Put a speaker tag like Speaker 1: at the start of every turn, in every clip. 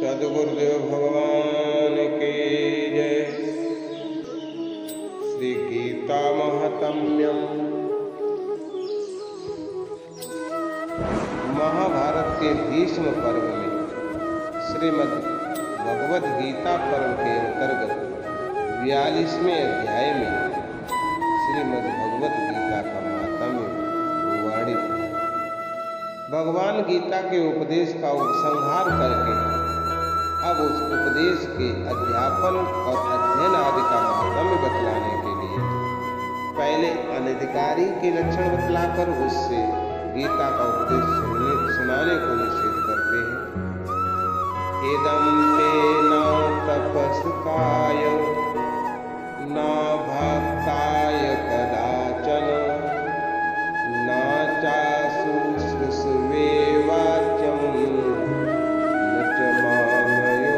Speaker 1: सद्गुरुदेव भगवान की जय। श्री गीता महात्म्यम। महाभारत के भीष्म पर्व में श्रीमद् भगवद गीता पर्व के अंतर्गत 42वें अध्याय में श्रीमद् भगवद गीता का महात्म्य वर्णित है। भगवान गीता के उपदेश का उपसंहार करके अब उस उपदेश के अध्यापन और अध्ययन आदि का महात्म्य बतलाने के लिए पहले अनधिकारी के लक्षण बतलाकर उससे गीता का उपदेश सुनाने को निषेध करते हैं। इदं ते न तपस्काय न भक्ताय कदाचन न चासु शुश्रूषवे वाच्यं न च मामयोऽभ्यसूयते।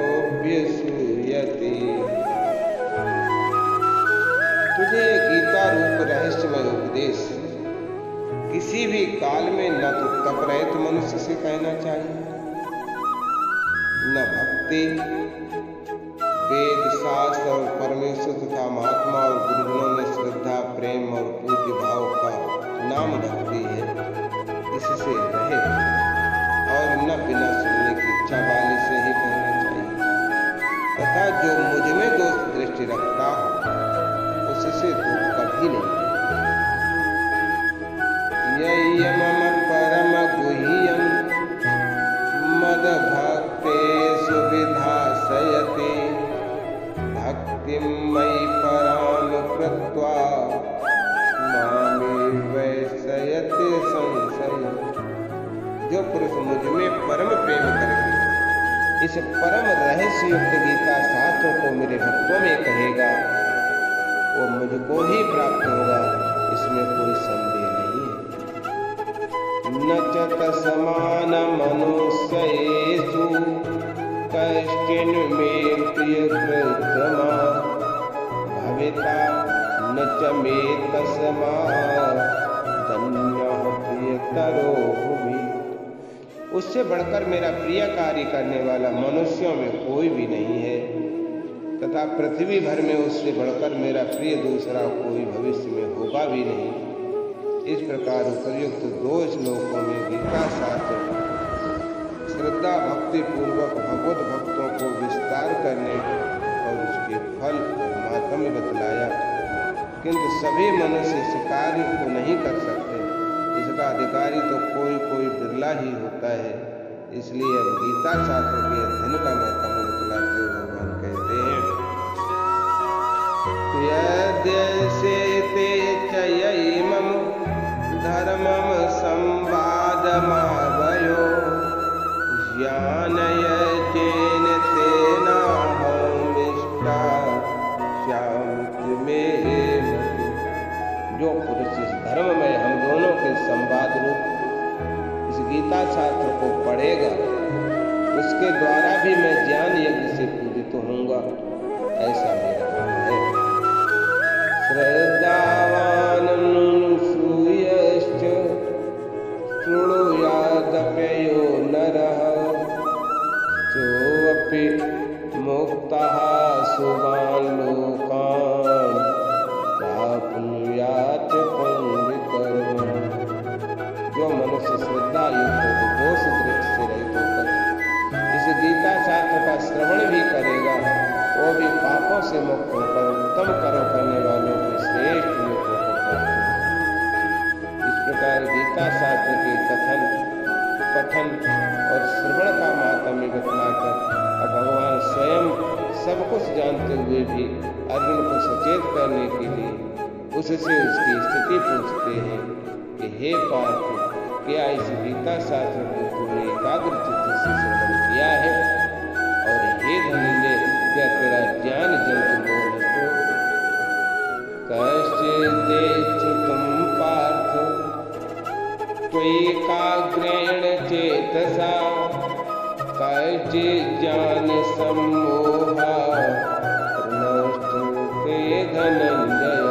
Speaker 1: तुझे गीता रूप रहस्यमय उपदेश किसी भी काल में न तो तपरहित मनुष्य से कहना चाहिए, न भक्ति, वेद शास्त्र और परमेश्वर तथा महात्मा और गुरुजनों में श्रद्धा, प्रेम और पूज्य भाव का नाम भक्ति है, इससे रहे और न बिना सुनने की इच्छा वाले से ही कहना चाहिए। तथा जो मुझ में दोष दृष्टि रखता हो उससे दुख कभी नहीं। यय्यमम परम गुह्यं मद भक्तेषु विधास्यते भक्तिं मयि परां कृत्वा मामेवैष्यते संशय। जो पुरुष मुझ में परम प्रेम करके इस परम रहस्य युक्त गीता शास्त्रों को मेरे भक्तों में कहेगा वो मुझको ही प्राप्त होगा, इसमें कोई संदेह नहीं है। न च तस्मान मनुष्येषु कश्चिन मे प्रियकृतमा भविता न च मे तस्मात् धन्यः प्रियतरो भुवि। उससे बढ़कर मेरा प्रिय कार्य करने वाला मनुष्यों में कोई भी नहीं है तथा पृथ्वी भर में उससे बढ़कर मेरा प्रिय दूसरा कोई भविष्य में होगा भी नहीं। इस प्रकार उपर्युक्त दो श्लोकों में गीता शास्त्र श्रद्धा भक्ति पूर्वक भगवत भक्तों को विस्तार करने और उसके फल और महात्म्य बतलाया, किंतु सभी मनुष्य इस कार्य को नहीं कर सकते। इसका अधिकारी तो कोई कोई बिरला ही होता है। इसलिए अब गीता शास्त्र के अध्ययन का महात्म्य बतलाते हुए भगवान कहते हैं, यद्यसेते च यैमं धर्मं संवादमावयो ज्ञानयज्ञेन तेनाहमिष्टा स्यामिति मे मतिः। जो पुरुष इस धर्म में हम दोनों के संवाद रूप इस गीता शास्त्र को पढ़ेगा उसके द्वारा भी मैं ज्ञान यज्ञ से पूजित होऊंगा, ऐसा मेरा मन है। श्रद्धावान् सूयश्च शृणुयादप्ययो नरः सोऽपि मुक्तः शुभान् लोकान् प्राप्नुयात् पंडितम्। जो मनुष्य श्रद्धा युक्त दोष दृष्टि से रहित होकर इस गीता शास्त्र का श्रवण भी करेगा वो भी पापों से मुक्त होकर उत्तम कर्म करने वालों के श्रेष्ठ लोगों को प्राप्त होगा। इस प्रकार गीता शास्त्र के कथन, पठन और श्रवण का महात्म्य बतलाकर अब भगवान स्वयं सब कुछ जानते हुए भी अर्जुन को सचेत करने के लिए उससे उसकी स्थिति पूछते हैं कि हे पार्थ, क्या इस गीता शास्त्र को तूने एकाग्र चित्त से श्रवण किया है? और हे धनंजय, क्या तेरा ज्ञान जनित मोह नष्ट हो? कश्चिदेच्छुतं पार्थ त्वयैकाग्रेण चेतसा कश्चिज्ज्ञान सम्मोहात् नष्टोते धनंजय।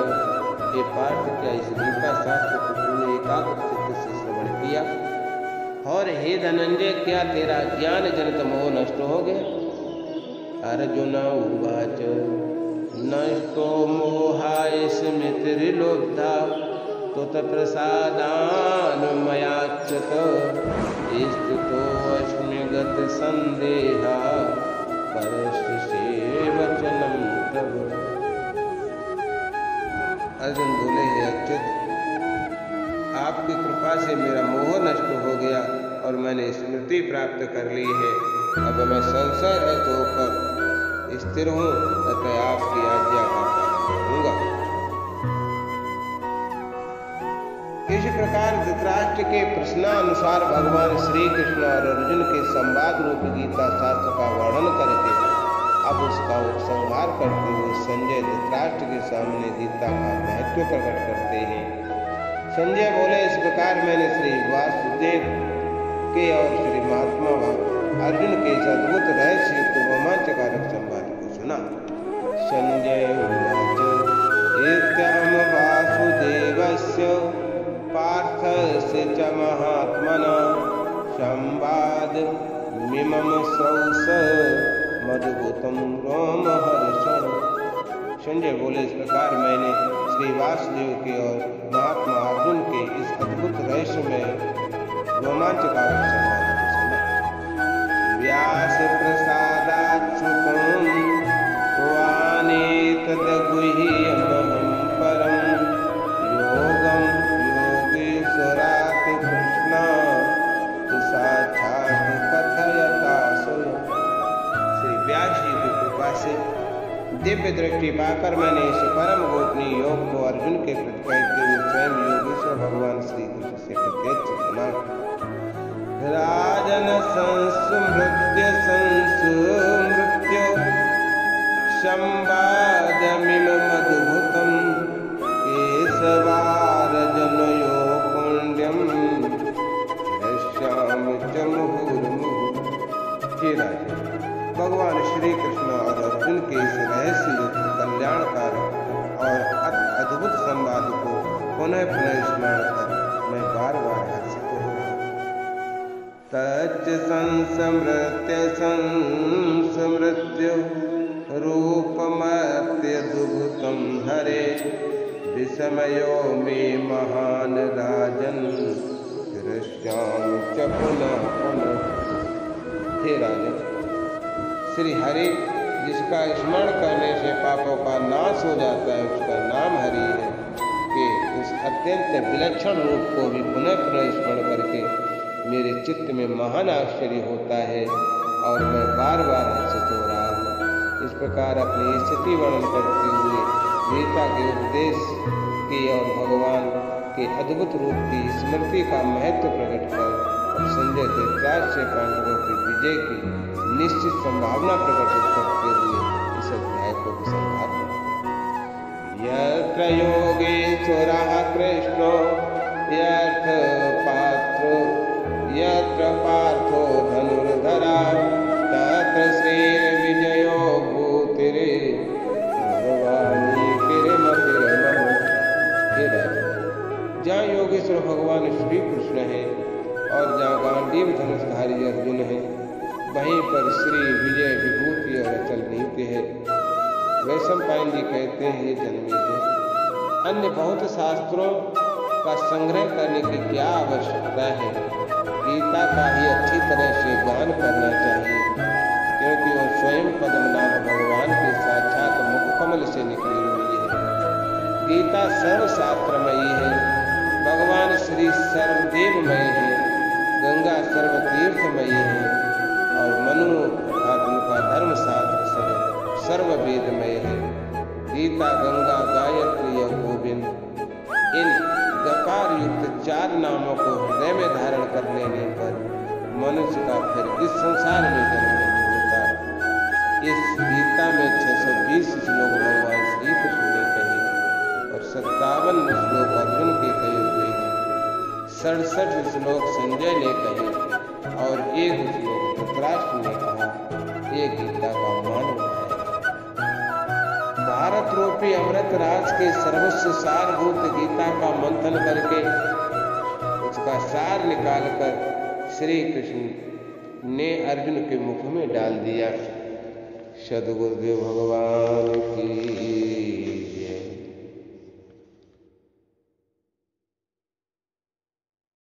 Speaker 1: हे पार्थ, क्या इस गीता शास्त्र को तूने एकाग्र चित्त से श्रवण किया? और हे धनंजय, क्या तेरा ज्ञान जनित मोह नष्ट हो गया? अर्जुन उवाच नष्टो मोहाय स्मृतिर्लुब्धा त्वत्प्रसादान्मयाच्युत स्थितोऽस्मि गतसन्देहः परस्ते वचनं तव। अर्जुन बोले, हे अच्युत, आपकी कृपा से मेरा मोह नष्ट हो गया और मैंने स्मृति प्राप्त कर ली है। अब मैं संसार रहित होकर स्थिर हूँ, अतः आपकी आज्ञा का पालन करूंगा। इस प्रकार धृतराष्ट्र के प्रश्नानुसार भगवान श्री कृष्ण और अर्जुन के संवाद रूप गीता शास्त्र का वर्णन करके अब उसका उपसंहार करते हुए संजय धृतराष्ट्र के सामने गीता का महत्व प्रकट करते हैं। संजय बोले, इस प्रकार मैंने श्री वासुदेव के और श्री महात्मा अर्जुन के इस अद्भुत रहस्युक्त रोमांचकारक संवाद को सुना। संजय उवाच इत्यहं वासुदेवस्य पार्थस्य च महात्मना संवादमिमं मधुभूतं रोमहर्षम्। संजय बोले, इस प्रकार मैंने श्री वासुदेव के और महात्मा अर्जुन के इस अद्भुत रहस्य में रोमांचकारक संवाद को सुना। व्यास प्रसादाच्युतं वानेतद्गुह्यमहं परं योगं योगेश्वरात् कृष्णात् साक्षात् कथयता स्वयं। श्री व्यास जी की कृपा से दिव्य दृष्टि पाकर मैंने इस परम गोपनीय योग को अर्जुन के प्रति कहते हुए स्वयं योगेश्वर भगवान श्री कृष्ण से प्रत्यक्ष सुना। राजन संस्मृत्य संवादमिमं मधुभूतं केशवार्जुनयो पुण्यं हृष्यामि च मुहुर्मुहुः। हे राजन, भगवान श्री कृष्ण और अर्जुन के इस रहस्य युक्त कल्याणकारक और अद्भुत संवाद को पुनः पुनः स्मरण कर मैं बार बार हर्षित हो रहा हूँ। तच्च संस्मृत्य रूपमत्यद्भुतं हरे विस्मयो मे महान् राजन् हृष्यामि च पुनः पुनः। हे राजन, श्री हरि जिसका स्मरण करने से पापों का नाश हो जाता है, उसका नाम हरि है कि उस अत्यंत विलक्षण रूप को भी पुनः पुनः स्मरण करके मेरे चित्त में महान आश्चर्य होता है और मैं बार बार हर्षित हो रहा हूँ। इस प्रकार अपनी स्थिति वर्णन करते हुए गीता के उपदेश की और भगवान के अद्भुत रूप की स्मृति का महत्व प्रकट कर अब संजय धृतराष्ट्र से पांडवों की विजय की निश्चित संभावना प्रकट करते हुए इस अध्याय को उपसंहार करते। यत्र योगेश्वरः कृष्णो यत्र पार्थो धनुर्धरा तत्र श्रीर्विजयो भूतिरे भगवानी किरमतिरमः। हे राजा, जहाँ योगेश्वर भगवान श्री कृष्ण है और जहाँ गांडीव धनुषधारी अर्जुन है, वहीं पर श्री विजय विभूति और अचल नीति है। वैशंपायन जी कहते हैं, ये जन्मेजय, अन्य बहुत शास्त्रों का संग्रह करने की क्या आवश्यकता है? गीता का ही अच्छी तरह से गान करना चाहिए, क्योंकि वह स्वयं पद्मनाभ भगवान के साक्षात मुखकमल से निकली हुई है। गीता सर्वशास्त्रमयी है, भगवान श्री सर्वदेवमय है, गंगा सर्वतीर्थमयी है और मनु अर्थात उनका धर्मशास्त्र सर्ववेदमय है। गीता, गंगा, गायत्री और गोविंद, इन गकार युक्त 4 नामों को हृदय में धारण कर लेने पर मनुष्य का फिर इस संसार में जन्म नहीं होता। इस गीता में 620 श्लोक भगवान श्री कृष्ण ने कहे और 57 श्लोक अर्जुन के कहे हुए हैं, 67 श्लोक संजय ने कहे और 1 श्लोक धृतराष्ट्र ने कहा। ये गीता का मानव है। भारत रूपी अमृत राज के सर्वस्व सारभूत गीता का मंथन करके उसका सार निकालकर श्री कृष्ण ने अर्जुन के मुख में डाल दिया। सद्गुरुदेव भगवान की